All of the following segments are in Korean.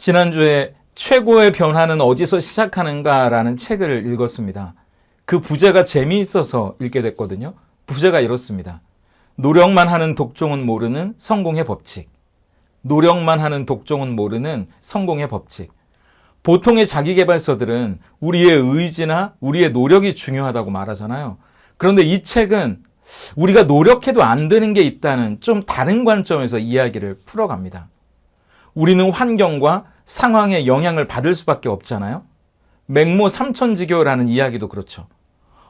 지난주에 최고의 변화는 어디서 시작하는가라는 책을 읽었습니다. 그 부제가 재미있어서 읽게 됐거든요. 부제가 이렇습니다. 노력만 하는 독종은 모르는 성공의 법칙. 노력만 하는 독종은 모르는 성공의 법칙. 보통의 자기계발서들은 우리의 의지나 우리의 노력이 중요하다고 말하잖아요. 그런데 이 책은 우리가 노력해도 안 되는 게 있다는 좀 다른 관점에서 이야기를 풀어갑니다. 우리는 환경과 상황에 영향을 받을 수밖에 없잖아요. 맹모 삼천지교라는 이야기도 그렇죠.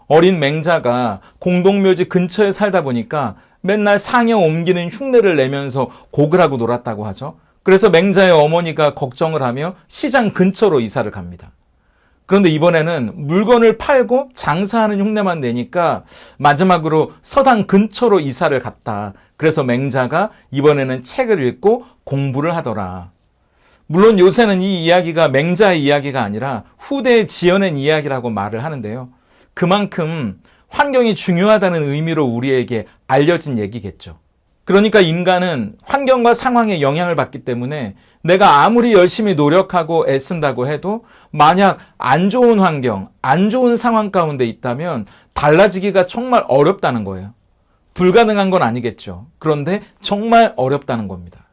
어린 맹자가 공동묘지 근처에 살다 보니까 맨날 상여 옮기는 흉내를 내면서 곡을 하고 놀았다고 하죠. 그래서 맹자의 어머니가 걱정을 하며 시장 근처로 이사를 갑니다. 그런데 이번에는 물건을 팔고 장사하는 흉내만 내니까 마지막으로 서당 근처로 이사를 갔다. 그래서 맹자가 이번에는 책을 읽고 공부를 하더라. 물론 요새는 이 이야기가 맹자의 이야기가 아니라 후대에 지어낸 이야기라고 말을 하는데요. 그만큼 환경이 중요하다는 의미로 우리에게 알려진 얘기겠죠. 그러니까 인간은 환경과 상황에 영향을 받기 때문에 내가 아무리 열심히 노력하고 애쓴다고 해도 만약 안 좋은 환경, 안 좋은 상황 가운데 있다면 달라지기가 정말 어렵다는 거예요. 불가능한 건 아니겠죠. 그런데 정말 어렵다는 겁니다.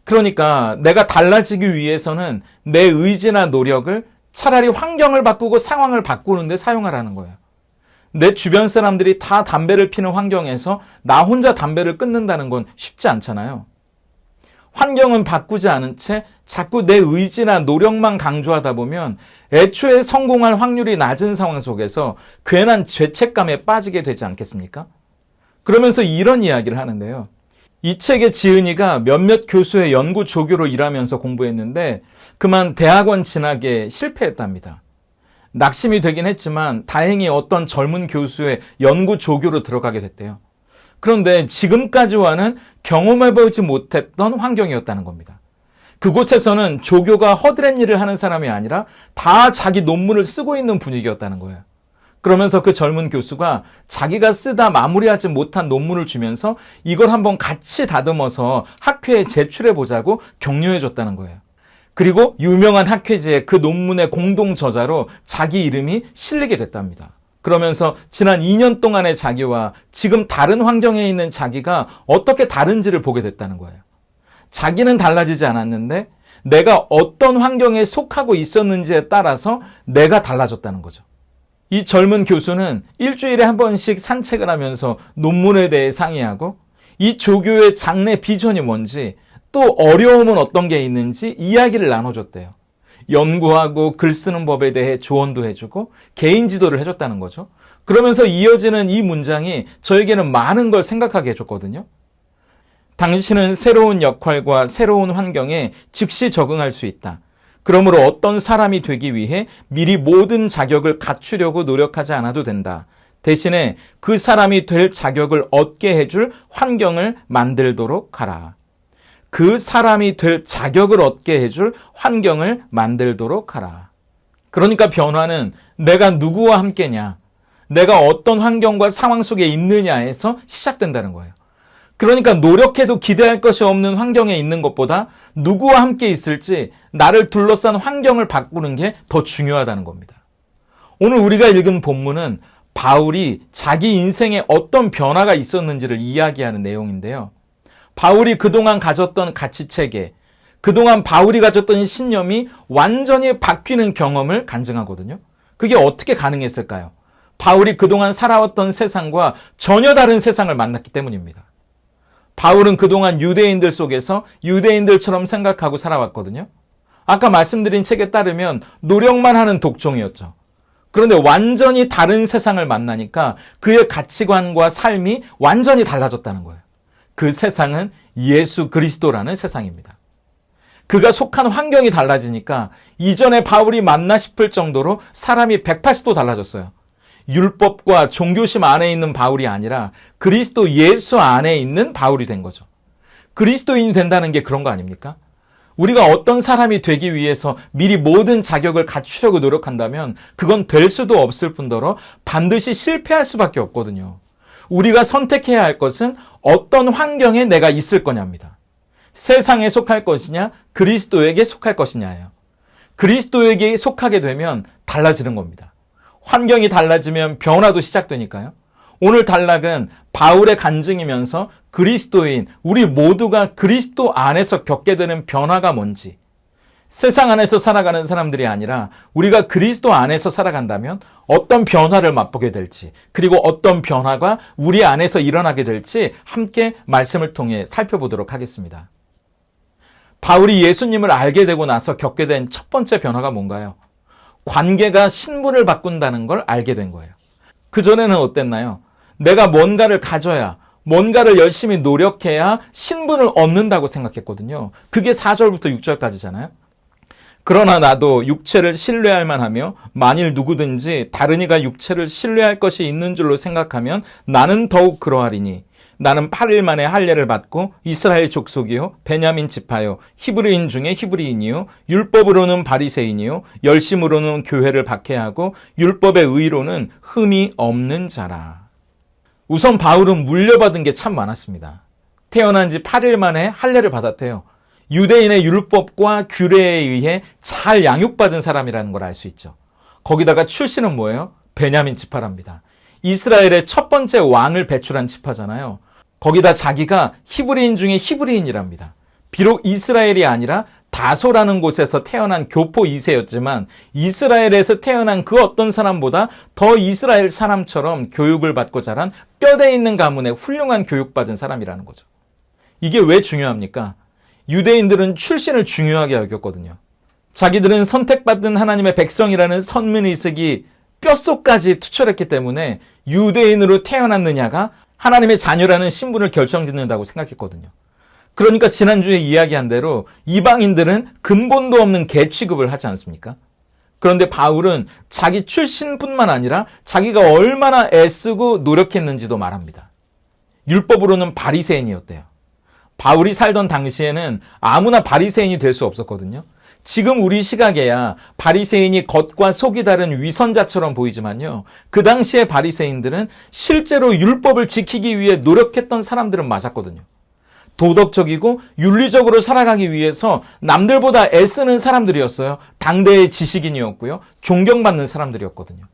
그러니까 내가 달라지기 위해서는 내 의지나 노력을 차라리 환경을 바꾸고 상황을 바꾸는 데 사용하라는 거예요. 내 주변 사람들이 다 담배를 피는 환경에서 나 혼자 담배를 끊는다는 건 쉽지 않잖아요. 환경은 바꾸지 않은 채 자꾸 내 의지나 노력만 강조하다 보면 애초에 성공할 확률이 낮은 상황 속에서 괜한 죄책감에 빠지게 되지 않겠습니까? 그러면서 이런 이야기를 하는데요. 이 책의 지은이가 몇몇 교수의 연구 조교로 일하면서 공부했는데 그만 대학원 진학에 실패했답니다. 낙심이 되긴 했지만 다행히 어떤 젊은 교수의 연구 조교로 들어가게 됐대요. 그런데 지금까지와는 경험해보지 못했던 환경이었다는 겁니다. 그곳에서는 조교가 허드렛 일을 하는 사람이 아니라 다 자기 논문을 쓰고 있는 분위기였다는 거예요. 그러면서 그 젊은 교수가 자기가 쓰다 마무리하지 못한 논문을 주면서 이걸 한번 같이 다듬어서 학회에 제출해보자고 격려해줬다는 거예요. 그리고 유명한 학회지에 그 논문의 공동 저자로 자기 이름이 실리게 됐답니다. 그러면서 지난 2년 동안의 자기와 지금 다른 환경에 있는 자기가 어떻게 다른지를 보게 됐다는 거예요. 자기는 달라지지 않았는데 내가 어떤 환경에 속하고 있었는지에 따라서 내가 달라졌다는 거죠. 이 젊은 교수는 일주일에 한 번씩 산책을 하면서 논문에 대해 상의하고 이 조교의 장래 비전이 뭔지 또 어려움은 어떤 게 있는지 이야기를 나눠줬대요. 연구하고 글 쓰는 법에 대해 조언도 해주고 개인 지도를 해줬다는 거죠. 그러면서 이어지는 이 문장이 저에게는 많은 걸 생각하게 해줬거든요. 당신은 새로운 역할과 새로운 환경에 즉시 적응할 수 있다. 그러므로 어떤 사람이 되기 위해 미리 모든 자격을 갖추려고 노력하지 않아도 된다. 대신에 그 사람이 될 자격을 얻게 해줄 환경을 만들도록 하라. 그 사람이 될 자격을 얻게 해줄 환경을 만들도록 하라. 그러니까 변화는 내가 누구와 함께냐, 내가 어떤 환경과 상황 속에 있느냐에서 시작된다는 거예요. 그러니까 노력해도 기대할 것이 없는 환경에 있는 것보다 누구와 함께 있을지 나를 둘러싼 환경을 바꾸는 게 더 중요하다는 겁니다. 오늘 우리가 읽은 본문은 바울이 자기 인생에 어떤 변화가 있었는지를 이야기하는 내용인데요. 바울이 그동안 가졌던 가치체계, 그동안 바울이 가졌던 신념이 완전히 바뀌는 경험을 간증하거든요. 그게 어떻게 가능했을까요? 바울이 그동안 살아왔던 세상과 전혀 다른 세상을 만났기 때문입니다. 바울은 그동안 유대인들 속에서 유대인들처럼 생각하고 살아왔거든요. 아까 말씀드린 책에 따르면 노력만 하는 독종이었죠. 그런데 완전히 다른 세상을 만나니까 그의 가치관과 삶이 완전히 달라졌다는 거예요. 그 세상은 예수 그리스도라는 세상입니다. 그가 속한 환경이 달라지니까 이전에 바울이 맞나 싶을 정도로 사람이 180도 달라졌어요. 율법과 종교심 안에 있는 바울이 아니라 그리스도 예수 안에 있는 바울이 된 거죠. 그리스도인이 된다는 게 그런 거 아닙니까? 우리가 어떤 사람이 되기 위해서 미리 모든 자격을 갖추려고 노력한다면 그건 될 수도 없을 뿐더러 반드시 실패할 수밖에 없거든요. 우리가 선택해야 할 것은 어떤 환경에 내가 있을 거냐입니다. 세상에 속할 것이냐, 그리스도에게 속할 것이냐예요. 그리스도에게 속하게 되면 달라지는 겁니다. 환경이 달라지면 변화도 시작되니까요. 오늘 단락은 바울의 간증이면서 그리스도인, 우리 모두가 그리스도 안에서 겪게 되는 변화가 뭔지, 세상 안에서 살아가는 사람들이 아니라 우리가 그리스도 안에서 살아간다면 어떤 변화를 맛보게 될지, 그리고 어떤 변화가 우리 안에서 일어나게 될지 함께 말씀을 통해 살펴보도록 하겠습니다. 바울이 예수님을 알게 되고 나서 겪게 된 첫 번째 변화가 뭔가요? 관계가 신분을 바꾼다는 걸 알게 된 거예요. 그전에는 어땠나요? 내가 뭔가를 가져야, 뭔가를 열심히 노력해야 신분을 얻는다고 생각했거든요. 그게 4절부터 6절까지잖아요. 그러나 나도 육체를 신뢰할 만하며 만일 누구든지 다른 이가 육체를 신뢰할 것이 있는 줄로 생각하면 나는 더욱 그러하리니 나는 8일 만에 할례를 받고 이스라엘 족속이요 베냐민 지파요 히브리인 중에 히브리인이요 율법으로는 바리새인이요 열심으로는 교회를 박해하고 율법의 의로는 흠이 없는 자라. 우선 바울은 물려받은 게 참 많았습니다. 태어난 지 8일 만에 할례를 받았대요. 유대인의 율법과 규례에 의해 잘 양육받은 사람이라는 걸 알 수 있죠. 거기다가 출신은 뭐예요? 베냐민 지파랍니다. 이스라엘의 첫 번째 왕을 배출한 지파잖아요. 거기다 자기가 히브리인 중에 히브리인이랍니다. 비록 이스라엘이 아니라 다소라는 곳에서 태어난 교포 2세였지만 이스라엘에서 태어난 그 어떤 사람보다 더 이스라엘 사람처럼 교육을 받고 자란 뼈대 있는 가문에 훌륭한 교육받은 사람이라는 거죠. 이게 왜 중요합니까? 유대인들은 출신을 중요하게 여겼거든요. 자기들은 선택받은 하나님의 백성이라는 선민의식이 뼛속까지 투철했기 때문에 유대인으로 태어났느냐가 하나님의 자녀라는 신분을 결정짓는다고 생각했거든요. 그러니까 지난주에 이야기한 대로 이방인들은 근본도 없는 개 취급을 하지 않습니까? 그런데 바울은 자기 출신뿐만 아니라 자기가 얼마나 애쓰고 노력했는지도 말합니다. 율법으로는 바리새인이었대요. 바울이 살던 당시에는 아무나 바리새인이 될 수 없었거든요. 지금 우리 시각에야 바리새인이 겉과 속이 다른 위선자처럼 보이지만요. 그 당시의 바리새인들은 실제로 율법을 지키기 위해 노력했던 사람들은 맞았거든요. 도덕적이고 윤리적으로 살아가기 위해서 남들보다 애쓰는 사람들이었어요. 당대의 지식인이었고요. 존경받는 사람들이었거든요.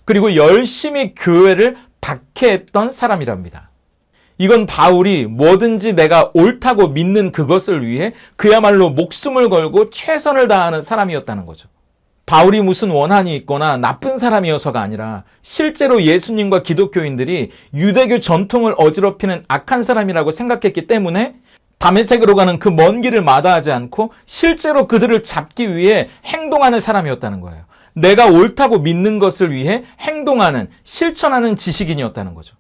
그리고 열심히 교회를 박해했던 사람이랍니다. 이건 바울이 뭐든지 내가 옳다고 믿는 그것을 위해 그야말로 목숨을 걸고 최선을 다하는 사람이었다는 거죠. 바울이 무슨 원한이 있거나 나쁜 사람이어서가 아니라 실제로 예수님과 기독교인들이 유대교 전통을 어지럽히는 악한 사람이라고 생각했기 때문에 다메섹으로 가는 그 먼 길을 마다하지 않고 실제로 그들을 잡기 위해 행동하는 사람이었다는 거예요. 내가 옳다고 믿는 것을 위해 행동하는, 실천하는 지식인이었다는 거죠.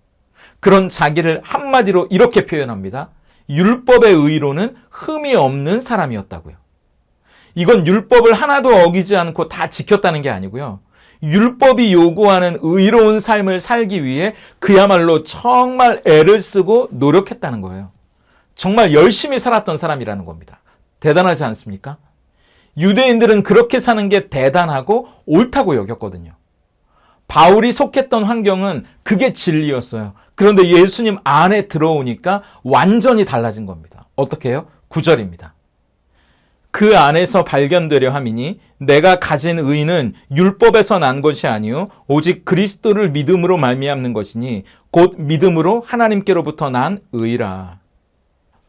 그런 자기를 한마디로 이렇게 표현합니다. 율법의 의로는 흠이 없는 사람이었다고요. 이건 율법을 하나도 어기지 않고 다 지켰다는 게 아니고요. 율법이 요구하는 의로운 삶을 살기 위해 그야말로 정말 애를 쓰고 노력했다는 거예요. 정말 열심히 살았던 사람이라는 겁니다. 대단하지 않습니까? 유대인들은 그렇게 사는 게 대단하고 옳다고 여겼거든요. 바울이 속했던 환경은 그게 진리였어요. 그런데 예수님 안에 들어오니까 완전히 달라진 겁니다. 어떻게 해요? 9절입니다. 그 안에서 발견되려 함이니 내가 가진 의는 율법에서 난 것이 아니요 오직 그리스도를 믿음으로 말미암는 것이니 곧 믿음으로 하나님께로부터 난 의라.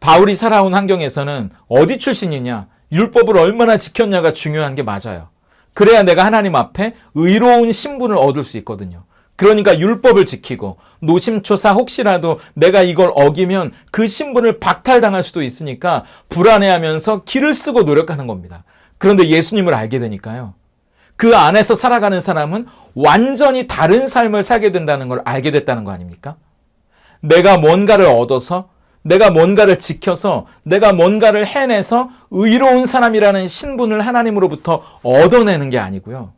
바울이 살아온 환경에서는 어디 출신이냐, 율법을 얼마나 지켰냐가 중요한 게 맞아요. 그래야 내가 하나님 앞에 의로운 신분을 얻을 수 있거든요. 그러니까 율법을 지키고 노심초사 혹시라도 내가 이걸 어기면 그 신분을 박탈당할 수도 있으니까 불안해하면서 길을 쓰고 노력하는 겁니다. 그런데 예수님을 알게 되니까요. 그 안에서 살아가는 사람은 완전히 다른 삶을 살게 된다는 걸 알게 됐다는 거 아닙니까? 내가 뭔가를 얻어서, 내가 뭔가를 지켜서, 내가 뭔가를 해내서 의로운 사람이라는 신분을 하나님으로부터 얻어내는 게 아니고요.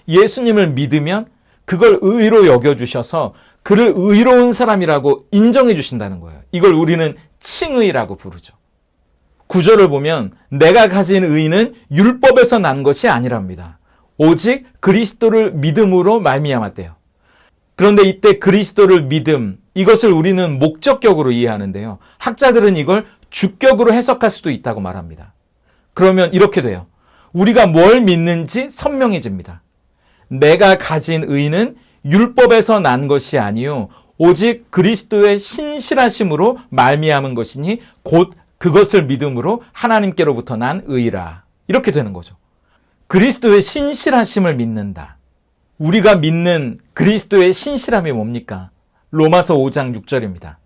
예수님을 믿으면 그걸 의로 여겨주셔서 그를 의로운 사람이라고 인정해 주신다는 거예요. 이걸 우리는 칭의라고 부르죠. 9절을 보면 내가 가진 의는 율법에서 난 것이 아니랍니다. 오직 그리스도를 믿음으로 말미암았대요. 그런데 이때 그리스도를 믿음, 이것을 우리는 목적격으로 이해하는데요. 학자들은 이걸 주격으로 해석할 수도 있다고 말합니다. 그러면 이렇게 돼요. 우리가 뭘 믿는지 선명해집니다. 내가 가진 의는 율법에서 난 것이 아니요 오직 그리스도의 신실하심으로 말미암은 것이니 곧 그것을 믿음으로 하나님께로부터 난 의라. 이렇게 되는 거죠. 그리스도의 신실하심을 믿는다. 우리가 믿는 그리스도의 신실함이 뭡니까? 로마서 5장 6절입니다.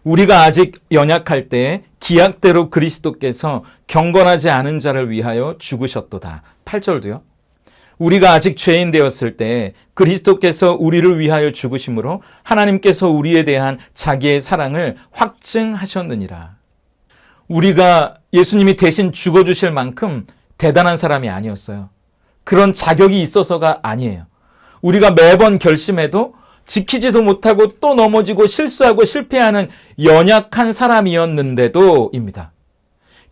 우리가 아직 연약할 때 기약대로 그리스도께서 경건하지 않은 자를 위하여 죽으셨도다. 8절도요. 우리가 아직 죄인 되었을 때 그리스도께서 우리를 위하여 죽으심으로 하나님께서 우리에 대한 자기의 사랑을 확증하셨느니라. 우리가 예수님이 대신 죽어주실 만큼 대단한 사람이 아니었어요. 그런 자격이 있어서가 아니에요. 우리가 매번 결심해도 지키지도 못하고 또 넘어지고 실수하고 실패하는 연약한 사람이었는데도입니다.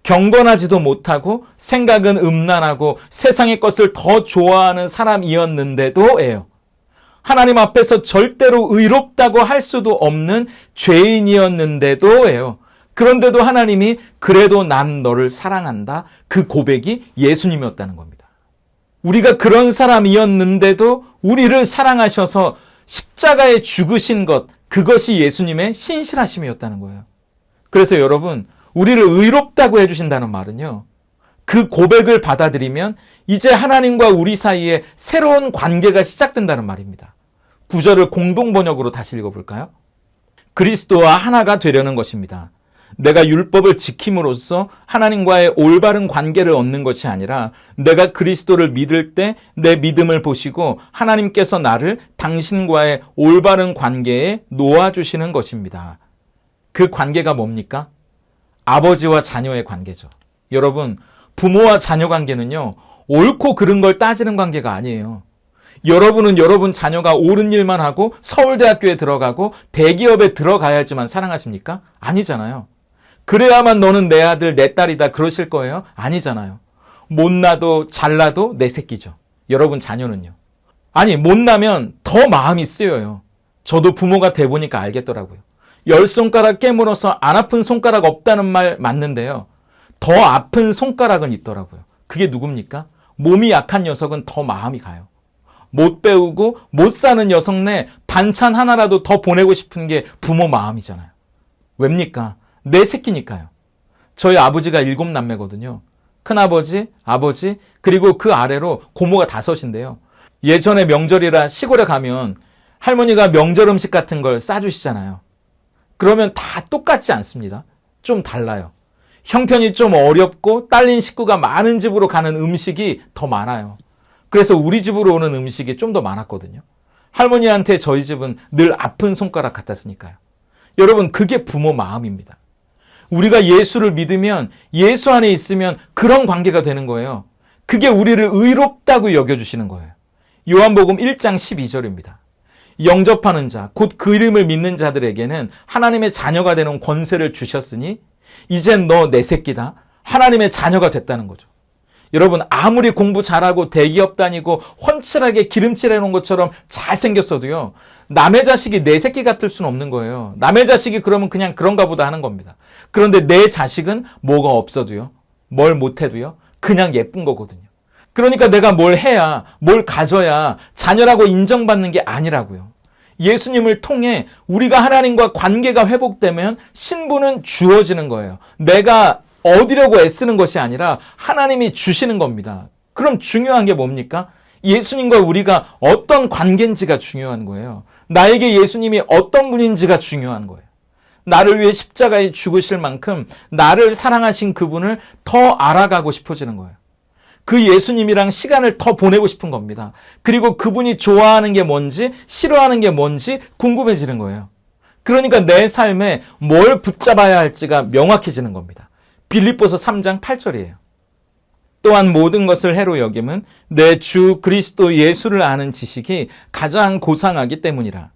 경건하지도 못하고 생각은 음란하고 세상의 것을 더 좋아하는 사람이었는데도예요. 하나님 앞에서 절대로 의롭다고 할 수도 없는 죄인이었는데도예요. 그런데도 하나님이 그래도 난 너를 사랑한다. 그 고백이 예수님이었다는 겁니다. 우리가 그런 사람이었는데도 우리를 사랑하셔서 십자가에 죽으신 것, 그것이 예수님의 신실하심이었다는 거예요. 그래서 여러분, 우리를 의롭다고 해주신다는 말은요, 그 고백을 받아들이면 이제 하나님과 우리 사이에 새로운 관계가 시작된다는 말입니다. 구절을 공동번역으로 다시 읽어볼까요? 그리스도와 하나가 되려는 것입니다. 내가 율법을 지킴으로써 하나님과의 올바른 관계를 얻는 것이 아니라 내가 그리스도를 믿을 때 내 믿음을 보시고 하나님께서 나를 당신과의 올바른 관계에 놓아주시는 것입니다. 그 관계가 뭡니까? 아버지와 자녀의 관계죠. 여러분, 부모와 자녀 관계는요, 옳고 그른 걸 따지는 관계가 아니에요. 여러분은 여러분 자녀가 옳은 일만 하고 서울대학교에 들어가고 대기업에 들어가야지만 사랑하십니까? 아니잖아요. 그래야만 너는 내 아들, 내 딸이다 그러실 거예요? 아니잖아요. 못나도 잘나도 내 새끼죠. 여러분 자녀는요. 아니, 못나면 더 마음이 쓰여요. 저도 부모가 돼보니까 알겠더라고요. 10손가락 깨물어서 안 아픈 손가락 없다는 말 맞는데요. 더 아픈 손가락은 있더라고요. 그게 누굽니까? 몸이 약한 녀석은 더 마음이 가요. 못 배우고 못 사는 여성 내 반찬 하나라도 더 보내고 싶은 게 부모 마음이잖아요. 왜입니까? 내 새끼니까요. 저희 아버지가 7남매거든요. 큰아버지, 아버지, 그리고 그 아래로 고모가 5인데요. 예전에 명절이라 시골에 가면 할머니가 명절 음식 같은 걸 싸주시잖아요. 그러면 다 똑같지 않습니다. 좀 달라요. 형편이 좀 어렵고 딸린 식구가 많은 집으로 가는 음식이 더 많아요. 그래서 우리 집으로 오는 음식이 좀 더 많았거든요. 할머니한테 저희 집은 늘 아픈 손가락 같았으니까요. 여러분, 그게 부모 마음입니다. 우리가 예수를 믿으면 예수 안에 있으면 그런 관계가 되는 거예요. 그게 우리를 의롭다고 여겨주시는 거예요. 요한복음 1장 12절입니다. 영접하는 자, 곧 그 이름을 믿는 자들에게는 하나님의 자녀가 되는 권세를 주셨으니 이젠 너 내 새끼다. 하나님의 자녀가 됐다는 거죠. 여러분, 아무리 공부 잘하고 대기업 다니고 훤칠하게 기름칠해 놓은 것처럼 잘생겼어도요, 남의 자식이 내 새끼 같을 수는 없는 거예요. 남의 자식이 그러면 그냥 그런가 보다 하는 겁니다. 그런데 내 자식은 뭐가 없어도요, 뭘 못해도요, 그냥 예쁜 거거든요. 그러니까 내가 뭘 해야, 뭘 가져야 자녀라고 인정받는 게 아니라고요. 예수님을 통해 우리가 하나님과 관계가 회복되면 신분은 주어지는 거예요. 내가 얻으려고 애쓰는 것이 아니라 하나님이 주시는 겁니다. 그럼 중요한 게 뭡니까? 예수님과 우리가 어떤 관계인지가 중요한 거예요. 나에게 예수님이 어떤 분인지가 중요한 거예요. 나를 위해 십자가에 죽으실 만큼 나를 사랑하신 그분을 더 알아가고 싶어지는 거예요. 그 예수님이랑 시간을 더 보내고 싶은 겁니다. 그리고 그분이 좋아하는 게 뭔지, 싫어하는 게 뭔지 궁금해지는 거예요. 그러니까 내 삶에 뭘 붙잡아야 할지가 명확해지는 겁니다. 빌립보서 3장 8절이에요. 또한 모든 것을 해로 여김은 내 주 그리스도 예수를 아는 지식이 가장 고상하기 때문이라.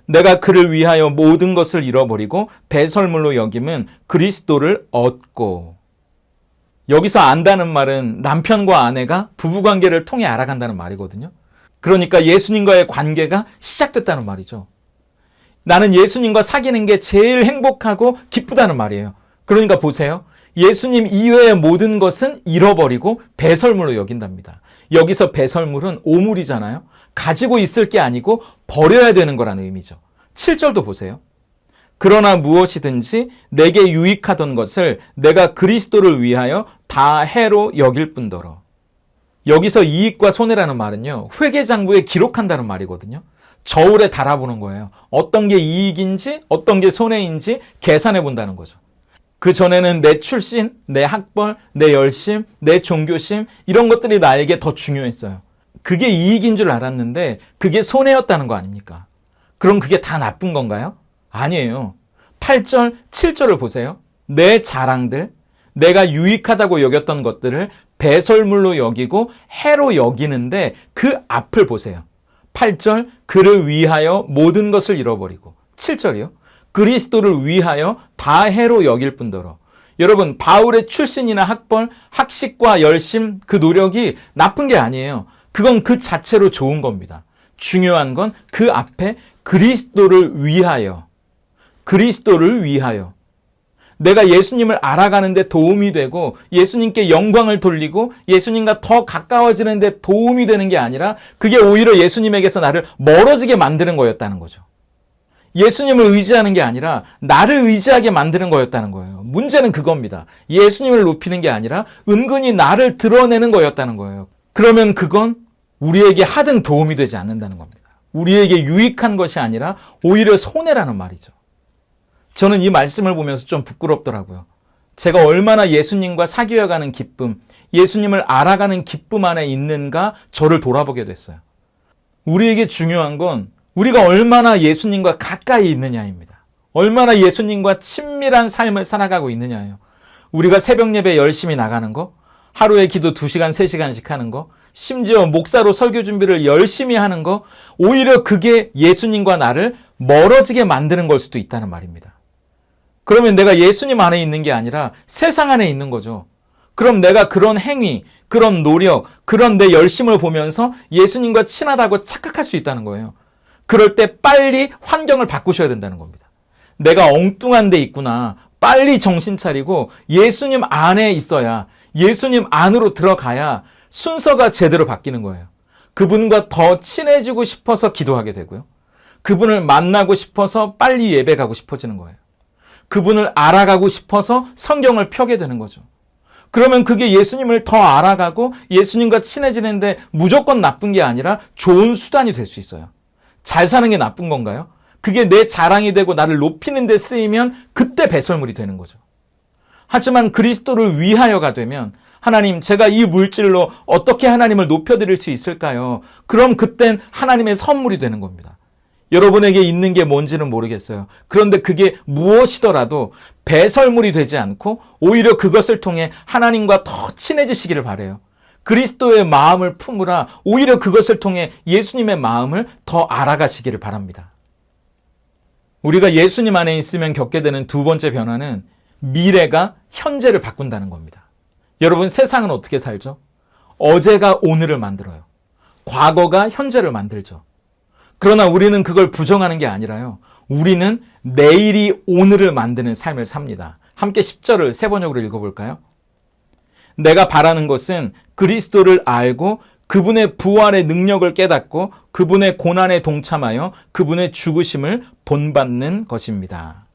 내가 그를 위하여 모든 것을 잃어버리고 배설물로 여김은 그리스도를 얻고. 여기서 안다는 말은 남편과 아내가 부부관계를 통해 알아간다는 말이거든요. 그러니까 예수님과의 관계가 시작됐다는 말이죠. 나는 예수님과 사귀는 게 제일 행복하고 기쁘다는 말이에요. 그러니까 보세요. 예수님 이외의 모든 것은 잃어버리고 배설물로 여긴답니다. 여기서 배설물은 오물이잖아요. 가지고 있을 게 아니고 버려야 되는 거라는 의미죠. 7절도 보세요. 그러나 무엇이든지 내게 유익하던 것을 내가 그리스도를 위하여 다 해로 여길 뿐더러. 여기서 이익과 손해라는 말은요, 회계장부에 기록한다는 말이거든요. 저울에 달아보는 거예요. 어떤 게 이익인지 어떤 게 손해인지 계산해 본다는 거죠. 그 전에는 내 출신, 내 학벌, 내 열심, 내 종교심 이런 것들이 나에게 더 중요했어요. 그게 이익인 줄 알았는데 그게 손해였다는 거 아닙니까? 그럼 그게 다 나쁜 건가요? 아니에요. 8절, 7절을 보세요. 내 자랑들, 내가 유익하다고 여겼던 것들을 배설물로 여기고 해로 여기는데 그 앞을 보세요. 8절, 그를 위하여 모든 것을 잃어버리고. 7절이요. 그리스도를 위하여 다 해로 여길 뿐더러. 여러분, 바울의 출신이나 학벌, 학식과 열심, 그 노력이 나쁜 게 아니에요. 그건 그 자체로 좋은 겁니다. 중요한 건 그 앞에 그리스도를 위하여. 그리스도를 위하여. 내가 예수님을 알아가는 데 도움이 되고 예수님께 영광을 돌리고 예수님과 더 가까워지는 데 도움이 되는 게 아니라 그게 오히려 예수님에게서 나를 멀어지게 만드는 거였다는 거죠. 예수님을 의지하는 게 아니라 나를 의지하게 만드는 거였다는 거예요. 문제는 그겁니다. 예수님을 높이는 게 아니라 은근히 나를 드러내는 거였다는 거예요. 그러면 그건 우리에게 하등 도움이 되지 않는다는 겁니다. 우리에게 유익한 것이 아니라 오히려 손해라는 말이죠. 저는 이 말씀을 보면서 좀 부끄럽더라고요. 제가 얼마나 예수님과 사귀어가는 기쁨, 예수님을 알아가는 기쁨 안에 있는가 저를 돌아보게 됐어요. 우리에게 중요한 건 우리가 얼마나 예수님과 가까이 있느냐입니다. 얼마나 예수님과 친밀한 삶을 살아가고 있느냐예요. 우리가 새벽 예배 열심히 나가는 거, 하루에 기도 2시간, 3시간씩 하는 거, 심지어 목사로 설교 준비를 열심히 하는 거, 오히려 그게 예수님과 나를 멀어지게 만드는 걸 수도 있다는 말입니다. 그러면 내가 예수님 안에 있는 게 아니라 세상 안에 있는 거죠. 그럼 내가 그런 행위, 그런 노력, 그런 내 열심을 보면서 예수님과 친하다고 착각할 수 있다는 거예요. 그럴 때 빨리 환경을 바꾸셔야 된다는 겁니다. 내가 엉뚱한 데 있구나. 빨리 정신 차리고 예수님 안에 있어야, 예수님 안으로 들어가야 순서가 제대로 바뀌는 거예요. 그분과 더 친해지고 싶어서 기도하게 되고요. 그분을 만나고 싶어서 빨리 예배 가고 싶어지는 거예요. 그분을 알아가고 싶어서 성경을 펴게 되는 거죠. 그러면 그게 예수님을 더 알아가고 예수님과 친해지는데 무조건 나쁜 게 아니라 좋은 수단이 될 수 있어요. 잘 사는 게 나쁜 건가요? 그게 내 자랑이 되고 나를 높이는 데 쓰이면 그때 배설물이 되는 거죠. 하지만 그리스도를 위하여가 되면 하나님, 제가 이 물질로 어떻게 하나님을 높여드릴 수 있을까요? 그럼 그땐 하나님의 선물이 되는 겁니다. 여러분에게 있는 게 뭔지는 모르겠어요. 그런데 그게 무엇이더라도 배설물이 되지 않고 오히려 그것을 통해 하나님과 더 친해지시기를 바라요. 그리스도의 마음을 품으라. 오히려 그것을 통해 예수님의 마음을 더 알아가시기를 바랍니다. 우리가 예수님 안에 있으면 겪게 되는 두 번째 변화는 미래가 현재를 바꾼다는 겁니다. 여러분, 세상은 어떻게 살죠? 어제가 오늘을 만들어요. 과거가 현재를 만들죠. 그러나 우리는 그걸 부정하는 게 아니라요. 우리는 내일이 오늘을 만드는 삶을 삽니다. 함께 10절을 세 번역으로 읽어볼까요? 내가 바라는 것은 그리스도를 알고 그분의 부활의 능력을 깨닫고 그분의 고난에 동참하여 그분의 죽으심을 본받는 것입니다.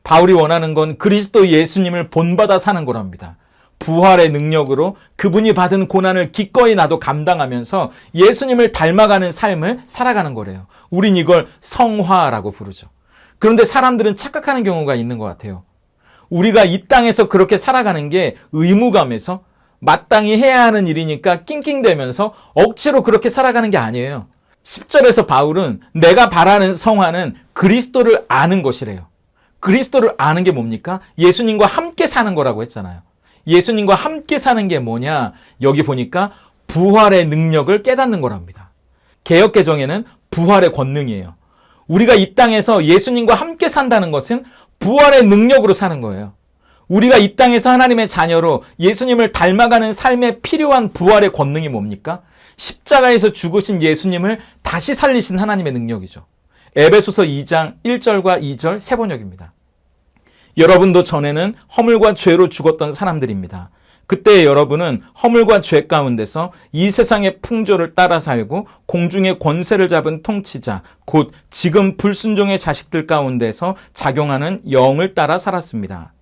바울이 원하는 건 그리스도 예수님을 본받아 사는 거랍니다. 부활의 능력으로 그분이 받은 고난을 기꺼이 나도 감당하면서 예수님을 닮아가는 삶을 살아가는 거래요. 우린 이걸 성화라고 부르죠. 그런데 사람들은 착각하는 경우가 있는 것 같아요. 우리가 이 땅에서 그렇게 살아가는 게 의무감에서 마땅히 해야 하는 일이니까 낑낑대면서 억지로 그렇게 살아가는 게 아니에요. 10절에서 바울은 내가 바라는 성화는 그리스도를 아는 것이래요. 그리스도를 아는 게 뭡니까? 예수님과 함께 사는 거라고 했잖아요. 예수님과 함께 사는 게 뭐냐? 여기 보니까 부활의 능력을 깨닫는 거랍니다. 개역개정에는 부활의 권능이에요. 우리가 이 땅에서 예수님과 함께 산다는 것은 부활의 능력으로 사는 거예요. 우리가 이 땅에서 하나님의 자녀로 예수님을 닮아가는 삶에 필요한 부활의 권능이 뭡니까? 십자가에서 죽으신 예수님을 다시 살리신 하나님의 능력이죠. 에베소서 2장 1절과 2절 세 번역입니다. 여러분도 전에는 허물과 죄로 죽었던 사람들입니다. 그때 여러분은 허물과 죄 가운데서 이 세상의 풍조를 따라 살고 공중의 권세를 잡은 통치자, 곧 지금 불순종의 자식들 가운데서 작용하는 영을 따라 살았습니다.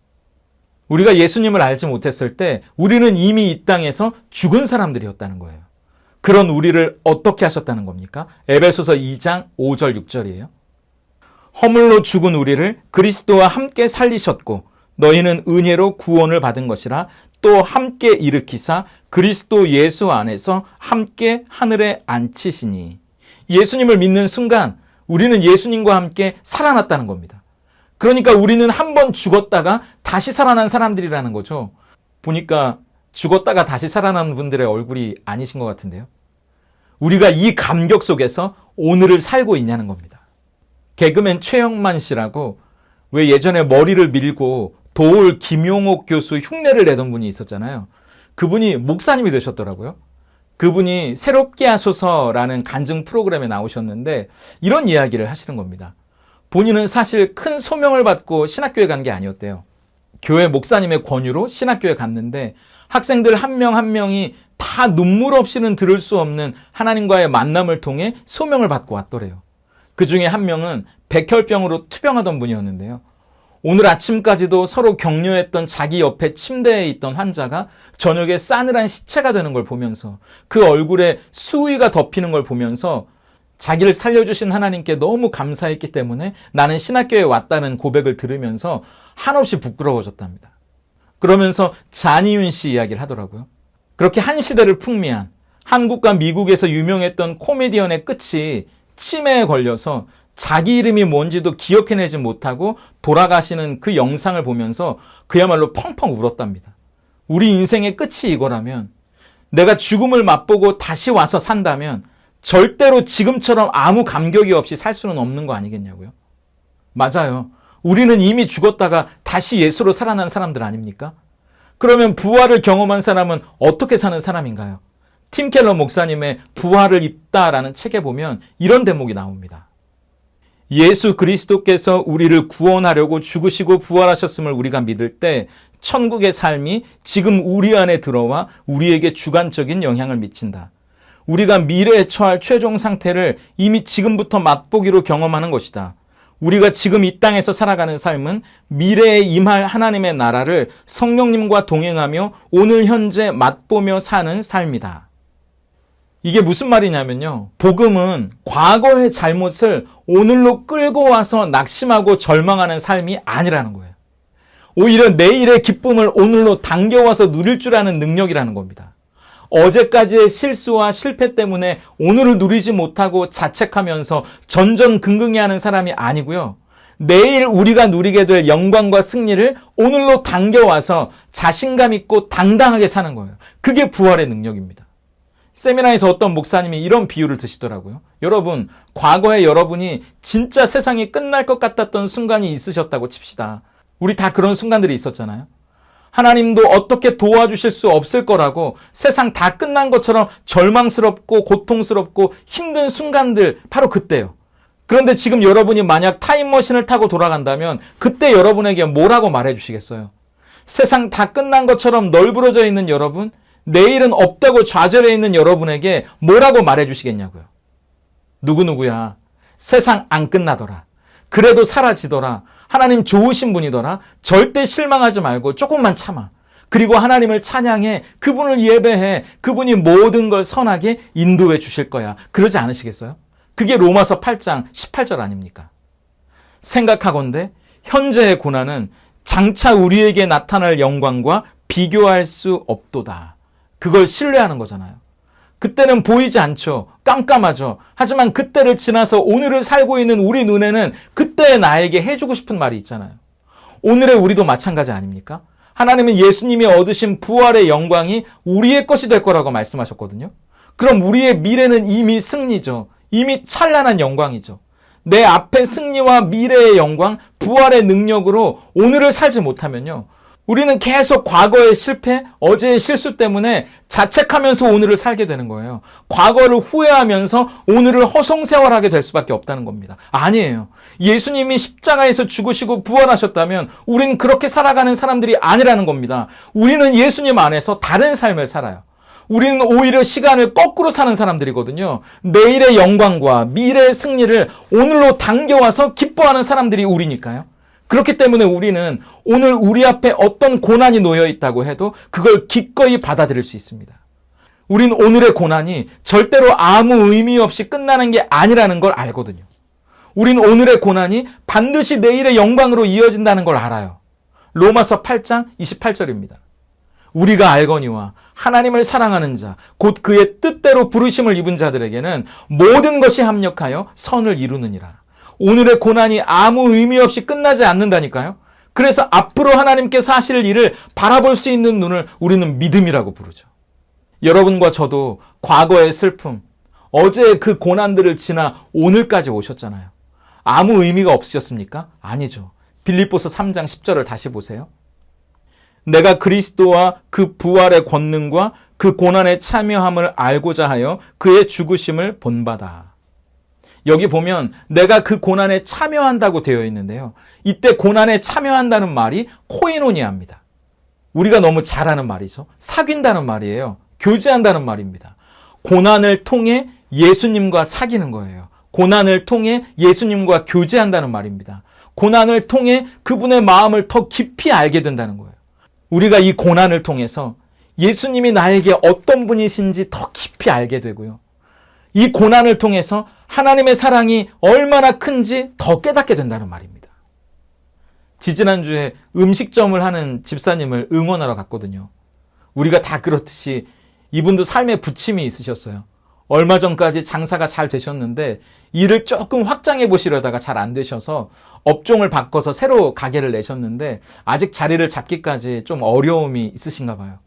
우리가 예수님을 알지 못했을 때 우리는 이미 이 땅에서 죽은 사람들이었다는 거예요. 그런 우리를 어떻게 하셨다는 겁니까? 에베소서 2장 5절 6절이에요. 허물로 죽은 우리를 그리스도와 함께 살리셨고 너희는 은혜로 구원을 받은 것이라 또 함께 일으키사 그리스도 예수 안에서 함께 하늘에 앉히시니. 예수님을 믿는 순간 우리는 예수님과 함께 살아났다는 겁니다. 그러니까 우리는 한 번 죽었다가 다시 살아난 사람들이라는 거죠. 보니까 죽었다가 다시 살아난 분들의 얼굴이 아니신 것 같은데요. 우리가 이 감격 속에서 오늘을 살고 있냐는 겁니다. 개그맨 최영만 씨라고 왜 예전에 머리를 밀고 도올 김용옥 교수 흉내를 내던 분이 있었잖아요. 그분이 목사님이 되셨더라고요. 그분이 새롭게 하소서라는 간증 프로그램에 나오셨는데 이런 이야기를 하시는 겁니다. 본인은 사실 큰 소명을 받고 신학교에 간 게 아니었대요. 교회 목사님의 권유로 신학교에 갔는데 학생들 한 명 한 명이 다 눈물 없이는 들을 수 없는 하나님과의 만남을 통해 소명을 받고 왔더래요. 그 중에 한 명은 백혈병으로 투병하던 분이었는데요. 오늘 아침까지도 서로 격려했던 자기 옆에 침대에 있던 환자가 저녁에 싸늘한 시체가 되는 걸 보면서 그 얼굴에 수위가 덮이는 걸 보면서 자기를 살려주신 하나님께 너무 감사했기 때문에 나는 신학교에 왔다는 고백을 들으면서 한없이 부끄러워졌답니다. 그러면서 잔이윤 씨 이야기를 하더라고요. 그렇게 한 시대를 풍미한 한국과 미국에서 유명했던 코미디언의 끝이 치매에 걸려서 자기 이름이 뭔지도 기억해내지 못하고 돌아가시는 그 영상을 보면서 그야말로 펑펑 울었답니다. 우리 인생의 끝이 이거라면, 내가 죽음을 맛보고 다시 와서 산다면 절대로 지금처럼 아무 감격이 없이 살 수는 없는 거 아니겠냐고요. 맞아요. 우리는 이미 죽었다가 다시 예수로 살아난 사람들 아닙니까? 그러면 부활을 경험한 사람은 어떻게 사는 사람인가요? 팀 켈러 목사님의 부활을 입다라는 책에 보면 이런 대목이 나옵니다. 예수 그리스도께서 우리를 구원하려고 죽으시고 부활하셨음을 우리가 믿을 때 천국의 삶이 지금 우리 안에 들어와 우리에게 주관적인 영향을 미친다. 우리가 미래에 처할 최종 상태를 이미 지금부터 맛보기로 경험하는 것이다. 우리가 지금 이 땅에서 살아가는 삶은 미래에 임할 하나님의 나라를 성령님과 동행하며 오늘 현재 맛보며 사는 삶이다. 이게 무슨 말이냐면요. 복음은 과거의 잘못을 오늘로 끌고 와서 낙심하고 절망하는 삶이 아니라는 거예요. 오히려 내일의 기쁨을 오늘로 당겨와서 누릴 줄 아는 능력이라는 겁니다. 어제까지의 실수와 실패 때문에 오늘을 누리지 못하고 자책하면서 전전긍긍해하는 사람이 아니고요. 내일 우리가 누리게 될 영광과 승리를 오늘로 당겨와서 자신감 있고 당당하게 사는 거예요. 그게 부활의 능력입니다. 세미나에서 어떤 목사님이 이런 비유를 드시더라고요. 여러분, 과거에 여러분이 진짜 세상이 끝날 것 같았던 순간이 있으셨다고 칩시다. 우리 다 그런 순간들이 있었잖아요. 하나님도 어떻게 도와주실 수 없을 거라고 세상 다 끝난 것처럼 절망스럽고 고통스럽고 힘든 순간들, 바로 그때요. 그런데 지금 여러분이 만약 타임머신을 타고 돌아간다면 그때 여러분에게 뭐라고 말해주시겠어요? 세상 다 끝난 것처럼 널브러져 있는 여러분, 내일은 없다고 좌절해 있는 여러분에게 뭐라고 말해주시겠냐고요. 누구누구야, 세상 안 끝나더라. 그래도 사라지더라. 하나님 좋으신 분이더라. 절대 실망하지 말고 조금만 참아. 그리고 하나님을 찬양해. 그분을 예배해. 그분이 모든 걸 선하게 인도해 주실 거야. 그러지 않으시겠어요? 그게 로마서 8장 18절 아닙니까? 생각하건대 현재의 고난은 장차 우리에게 나타날 영광과 비교할 수 없도다. 그걸 신뢰하는 거잖아요. 그때는 보이지 않죠. 깜깜하죠. 하지만 그때를 지나서 오늘을 살고 있는 우리 눈에는 그때의 나에게 해주고 싶은 말이 있잖아요. 오늘의 우리도 마찬가지 아닙니까? 하나님은 예수님이 얻으신 부활의 영광이 우리의 것이 될 거라고 말씀하셨거든요. 그럼 우리의 미래는 이미 승리죠. 이미 찬란한 영광이죠. 내 앞의 승리와 미래의 영광, 부활의 능력으로 오늘을 살지 못하면요, 우리는 계속 과거의 실패, 어제의 실수 때문에 자책하면서 오늘을 살게 되는 거예요. 과거를 후회하면서 오늘을 허송세월하게 될 수밖에 없다는 겁니다. 아니에요. 예수님이 십자가에서 죽으시고 부활하셨다면 우리는 그렇게 살아가는 사람들이 아니라는 겁니다. 우리는 예수님 안에서 다른 삶을 살아요. 우리는 오히려 시간을 거꾸로 사는 사람들이거든요. 내일의 영광과 미래의 승리를 오늘로 당겨와서 기뻐하는 사람들이 우리니까요. 그렇기 때문에 우리는 오늘 우리 앞에 어떤 고난이 놓여 있다고 해도 그걸 기꺼이 받아들일 수 있습니다. 우린 오늘의 고난이 절대로 아무 의미 없이 끝나는 게 아니라는 걸 알거든요. 우린 오늘의 고난이 반드시 내일의 영광으로 이어진다는 걸 알아요. 로마서 8장 28절입니다. 우리가 알거니와 하나님을 사랑하는 자, 곧 그의 뜻대로 부르심을 입은 자들에게는 모든 것이 합력하여 선을 이루느니라. 오늘의 고난이 아무 의미 없이 끝나지 않는다니까요. 그래서 앞으로 하나님께서 하실 일을 바라볼 수 있는 눈을 우리는 믿음이라고 부르죠. 여러분과 저도 과거의 슬픔, 어제의 그 고난들을 지나 오늘까지 오셨잖아요. 아무 의미가 없으셨습니까? 아니죠. 빌립보서 3장 10절을 다시 보세요. 내가 그리스도와 그 부활의 권능과 그 고난에 참여함을 알고자 하여 그의 죽으심을 본받아. 여기 보면 내가 그 고난에 참여한다고 되어 있는데요. 이때 고난에 참여한다는 말이 코이노니아입니다. 우리가 너무 잘 아는 말이죠. 사귄다는 말이에요. 교제한다는 말입니다. 고난을 통해 예수님과 사귀는 거예요. 고난을 통해 예수님과 교제한다는 말입니다. 고난을 통해 그분의 마음을 더 깊이 알게 된다는 거예요. 우리가 이 고난을 통해서 예수님이 나에게 어떤 분이신지 더 깊이 알게 되고요. 이 고난을 통해서 하나님의 사랑이 얼마나 큰지 더 깨닫게 된다는 말입니다. 지지난주에 음식점을 하는 집사님을 응원하러 갔거든요. 우리가 다 그렇듯이 이분도 삶에 부침이 있으셨어요. 얼마 전까지 장사가 잘 되셨는데 일을 조금 확장해 보시려다가 잘 안 되셔서 업종을 바꿔서 새로 가게를 내셨는데 아직 자리를 잡기까지 좀 어려움이 있으신가 봐요.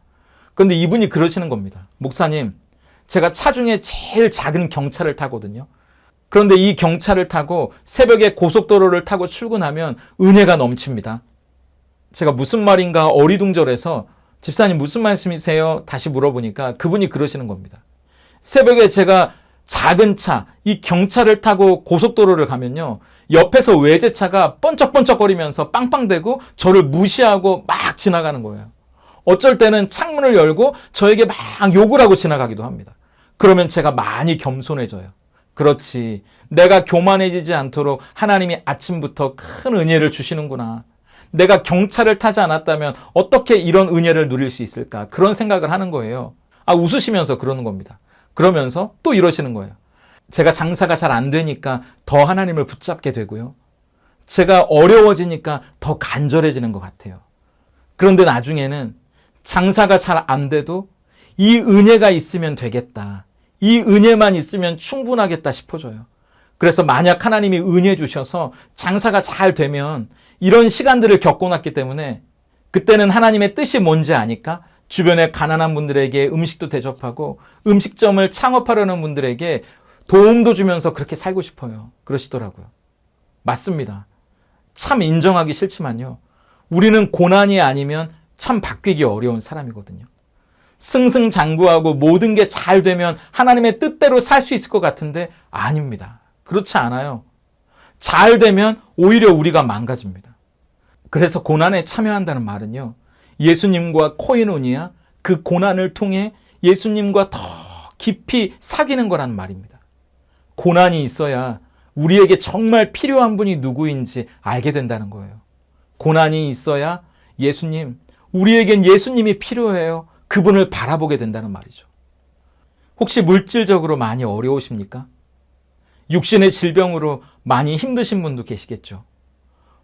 그런데 이분이 그러시는 겁니다. 목사님, 제가 차 중에 제일 작은 경차를 타거든요. 그런데 이 경차를 타고 새벽에 고속도로를 타고 출근하면 은혜가 넘칩니다. 제가 무슨 말인가 어리둥절해서 집사님 무슨 말씀이세요? 다시 물어보니까 그분이 그러시는 겁니다. 새벽에 제가 작은 차, 이 경차를 타고 고속도로를 가면요. 옆에서 외제차가 번쩍번쩍거리면서 빵빵대고 저를 무시하고 막 지나가는 거예요. 어쩔 때는 창문을 열고 저에게 막 욕을 하고 지나가기도 합니다. 그러면 제가 많이 겸손해져요. 그렇지. 내가 교만해지지 않도록 하나님이 아침부터 큰 은혜를 주시는구나. 내가 경차를 타지 않았다면 어떻게 이런 은혜를 누릴 수 있을까? 그런 생각을 하는 거예요. 웃으시면서 그러는 겁니다. 그러면서 또 이러시는 거예요. 제가 장사가 잘 안 되니까 더 하나님을 붙잡게 되고요. 제가 어려워지니까 더 간절해지는 것 같아요. 그런데 나중에는 장사가 잘 안 돼도 이 은혜가 있으면 되겠다. 이 은혜만 있으면 충분하겠다 싶어져요. 그래서 만약 하나님이 은혜 주셔서 장사가 잘 되면 이런 시간들을 겪어놨기 때문에 그때는 하나님의 뜻이 뭔지 아니까 주변에 가난한 분들에게 음식도 대접하고 음식점을 창업하려는 분들에게 도움도 주면서 그렇게 살고 싶어요. 그러시더라고요. 맞습니다. 참 인정하기 싫지만요. 우리는 고난이 아니면 참 바뀌기 어려운 사람이거든요. 승승장구하고 모든 게 잘 되면 하나님의 뜻대로 살 수 있을 것 같은데 아닙니다. 그렇지 않아요. 잘 되면 오히려 우리가 망가집니다. 그래서 고난에 참여한다는 말은요. 예수님과 코이노니아, 그 고난을 통해 예수님과 더 깊이 사귀는 거란 말입니다. 고난이 있어야 우리에게 정말 필요한 분이 누구인지 알게 된다는 거예요. 고난이 있어야 예수님, 우리에겐 예수님이 필요해요. 그분을 바라보게 된다는 말이죠. 혹시 물질적으로 많이 어려우십니까? 육신의 질병으로 많이 힘드신 분도 계시겠죠.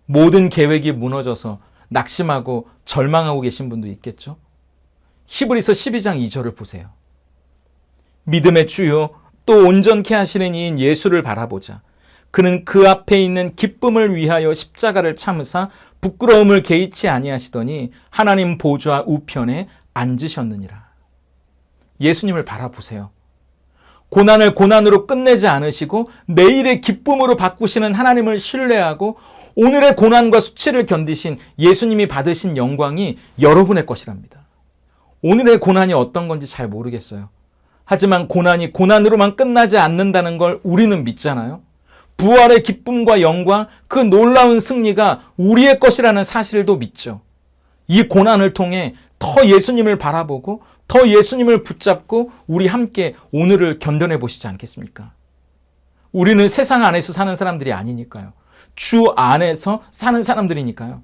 모든 계획이 무너져서 낙심하고 절망하고 계신 분도 있겠죠. 히브리서 12장 2절을 보세요. 믿음의 주요 또 온전케 하시는 이인 예수를 바라보자. 그는 그 앞에 있는 기쁨을 위하여 십자가를 참으사 부끄러움을 개의치 아니하시더니 하나님 보좌 우편에 앉으셨느니라. 예수님을 바라보세요. 고난을 고난으로 끝내지 않으시고 내일의 기쁨으로 바꾸시는 하나님을 신뢰하고 오늘의 고난과 수치를 견디신 예수님이 받으신 영광이 여러분의 것이랍니다. 오늘의 고난이 어떤 건지 잘 모르겠어요. 하지만 고난이 고난으로만 끝나지 않는다는 걸 우리는 믿잖아요. 부활의 기쁨과 영광, 그 놀라운 승리가 우리의 것이라는 사실도 믿죠. 이 고난을 통해 더 예수님을 바라보고 더 예수님을 붙잡고 우리 함께 오늘을 견뎌내 보시지 않겠습니까? 우리는 세상 안에서 사는 사람들이 아니니까요. 주 안에서 사는 사람들이니까요.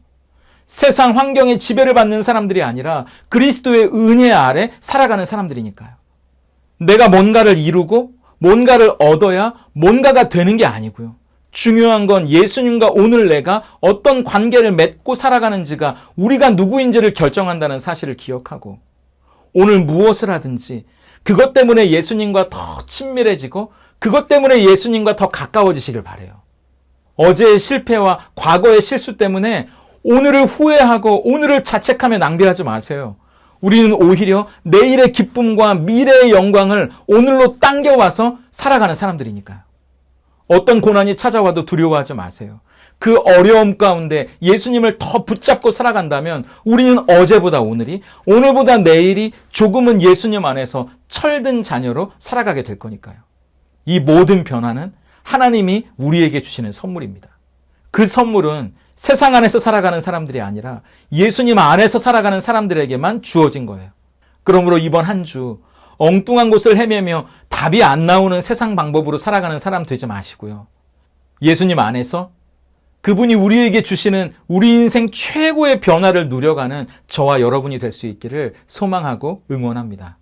세상 환경의 지배를 받는 사람들이 아니라 그리스도의 은혜 아래 살아가는 사람들이니까요. 내가 뭔가를 이루고 뭔가를 얻어야 뭔가가 되는 게 아니고요. 중요한 건 예수님과 오늘 내가 어떤 관계를 맺고 살아가는지가 우리가 누구인지를 결정한다는 사실을 기억하고 오늘 무엇을 하든지 그것 때문에 예수님과 더 친밀해지고 그것 때문에 예수님과 더 가까워지시길 바라요. 어제의 실패와 과거의 실수 때문에 오늘을 후회하고 오늘을 자책하며 낭비하지 마세요. 우리는 오히려 내일의 기쁨과 미래의 영광을 오늘로 당겨와서 살아가는 사람들이니까요. 어떤 고난이 찾아와도 두려워하지 마세요. 그 어려움 가운데 예수님을 더 붙잡고 살아간다면 우리는 어제보다 오늘이, 오늘보다 내일이 조금은 예수님 안에서 철든 자녀로 살아가게 될 거니까요. 이 모든 변화는 하나님이 우리에게 주시는 선물입니다. 그 선물은 세상 안에서 살아가는 사람들이 아니라 예수님 안에서 살아가는 사람들에게만 주어진 거예요. 그러므로 이번 한 주 엉뚱한 곳을 헤매며 답이 안 나오는 세상 방법으로 살아가는 사람 되지 마시고요. 예수님 안에서 그분이 우리에게 주시는 우리 인생 최고의 변화를 누려가는 저와 여러분이 될 수 있기를 소망하고 응원합니다.